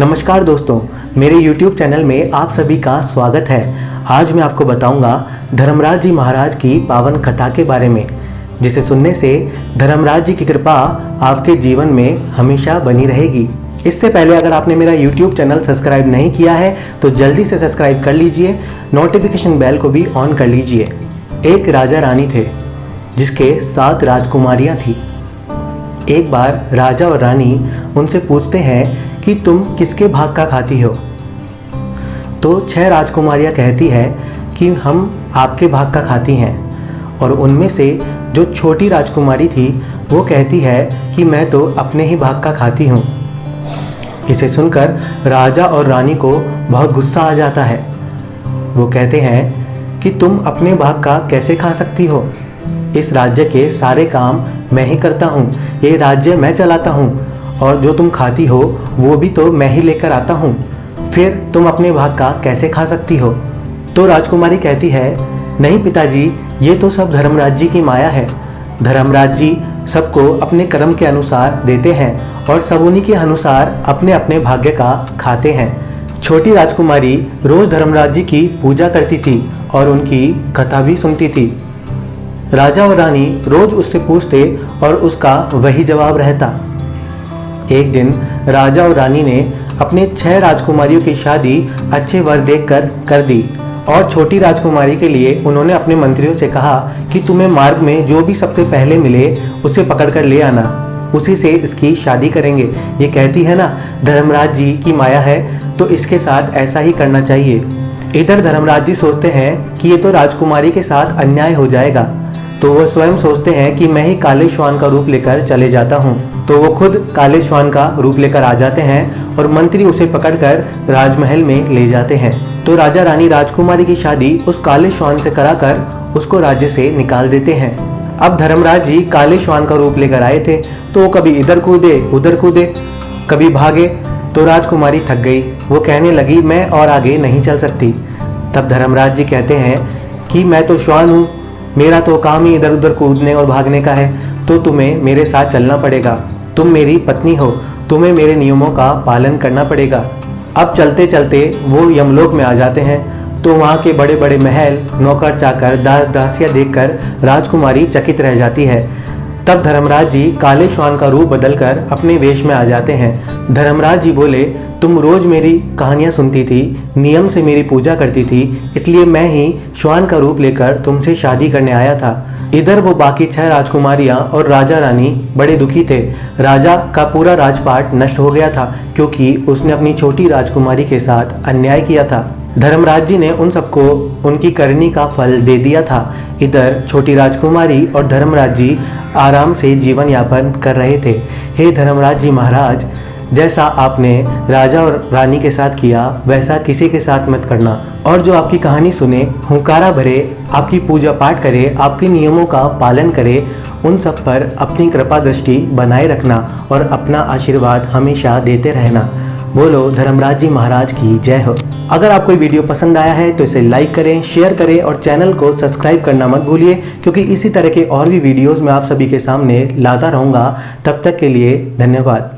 नमस्कार दोस्तों, मेरे YouTube चैनल में आप सभी का स्वागत है। आज मैं आपको बताऊंगा धर्मराज जी महाराज की पावन कथा के बारे में, जिसे सुनने से धर्मराज जी की कृपा आपके जीवन में हमेशा बनी रहेगी। इससे पहले अगर आपने मेरा YouTube चैनल सब्सक्राइब नहीं किया है तो जल्दी से सब्सक्राइब कर लीजिए, नोटिफिकेशन बेल को भी ऑन कर लीजिए। एक राजा रानी थे जिसके 7 राजकुमारियां थी। एक बार राजा और रानी उनसे पूछते हैं कि तुम किसके भाग का खाती हो? तो 6 राजकुमारियां कहती है कि हम आपके भाग का खाती हैं, और उनमें से जो छोटी राजकुमारी थी वो कहती है कि मैं तो अपने ही भाग का खाती हूँ। इसे सुनकर राजा और रानी को बहुत गुस्सा आ जाता है। वो कहते हैं कि तुम अपने भाग का कैसे खा सकती हो? इस राज्य के सारे काम मैं ही करता हूँ, ये राज्य मैं चलाता हूँ, और जो तुम खाती हो वो भी तो मैं ही लेकर आता हूँ, फिर तुम अपने भाग का कैसे खा सकती हो? तो राजकुमारी कहती है, नहीं पिताजी, ये तो सब धर्मराज जी की माया है। धर्मराज जी सबको अपने कर्म के अनुसार देते हैं और सब उन्हीं के अनुसार अपने अपने भाग्य का खाते हैं। छोटी राजकुमारी रोज धर्मराज जी की पूजा करती थी और उनकी कथा भी सुनती थी। राजा और रानी रोज उससे पूछते और उसका वही जवाब रहता। एक दिन राजा और रानी ने अपने 6 राजकुमारियों की शादी अच्छे वर देखकर कर दी, और छोटी राजकुमारी के लिए उन्होंने अपने मंत्रियों से कहा कि तुम्हें मार्ग में जो भी सबसे पहले मिले उसे पकड़कर ले आना, उसी से इसकी शादी करेंगे। ये कहती है ना, धर्मराज जी की माया है तो इसके साथ ऐसा ही करना चाहिए। इधर धर्मराज जी सोचते हैं कि ये तो राजकुमारी के साथ अन्याय हो जाएगा, तो वो स्वयं सोचते हैं कि मैं ही काले श्वान का रूप लेकर चले जाता हूँ। तो वो खुद काले श्वान का रूप लेकर आ जाते हैं और मंत्री उसे पकड़कर राजमहल में ले जाते हैं। तो राजा रानी राजकुमारी की शादी उस काले श्वान से कराकर उसको राज्य से निकाल देते हैं। अब धर्मराज जी काले श्वान का रूप लेकर आए थे, तो वो कभी इधर कूदे उधर कूदे, कभी भागे, तो राजकुमारी थक गई। वो कहने लगी, मैं और आगे नहीं चल सकती। तब धर्मराज जी कहते हैं कि मैं तो श्वान हूँ, मेरा तो काम ही इधर उधर कूदने और भागने का है, तो तुम्हें मेरे साथ चलना पड़ेगा। तुम मेरी पत्नी हो, तुम्हें मेरे नियमों का पालन करना पड़ेगा। अब चलते चलते वो यमलोक में आ जाते हैं। तो वहाँ के बड़े बड़े महल, नौकर चाकर, दास दासियाँ देखकर राजकुमारी चकित रह जाती है। तब धर्मराज जी काले श्वान का रूप बदलकर अपने वेश में आ जाते हैं। धर्मराज जी बोले, तुम रोज मेरी कहानियाँ सुनती थी, नियम से मेरी पूजा करती थी, इसलिए मैं ही श्वान का रूप लेकर तुमसे शादी करने आया था। इधर वो बाकी 6 राजकुमारियाँ और राजा रानी बड़े दुखी थे। राजा का पूरा राजपाट नष्ट हो गया था क्योंकि उसने अपनी छोटी राजकुमारी के साथ अन्याय किया था। धर्मराज जी ने उन सबको उनकी करनी का फल दे दिया था। इधर छोटी राजकुमारी और धर्मराज जी आराम से जीवन यापन कर रहे थे। हे धर्मराज जी महाराज, जैसा आपने राजा और रानी के साथ किया वैसा किसी के साथ मत करना, और जो आपकी कहानी सुने, हुंकारा भरे, आपकी पूजा पाठ करे, आपके नियमों का पालन करे, उन सब पर अपनी कृपा दृष्टि बनाए रखना और अपना आशीर्वाद हमेशा देते रहना। बोलो धर्मराज जी महाराज की जय हो। अगर आपको वीडियो पसंद आया है तो इसे लाइक करें, शेयर करें और चैनल को सब्सक्राइब करना मत भूलिए, क्योंकि इसी तरह के और भी वीडियोस मैं आप सभी के सामने लाता रहूँगा। तब तक के लिए धन्यवाद।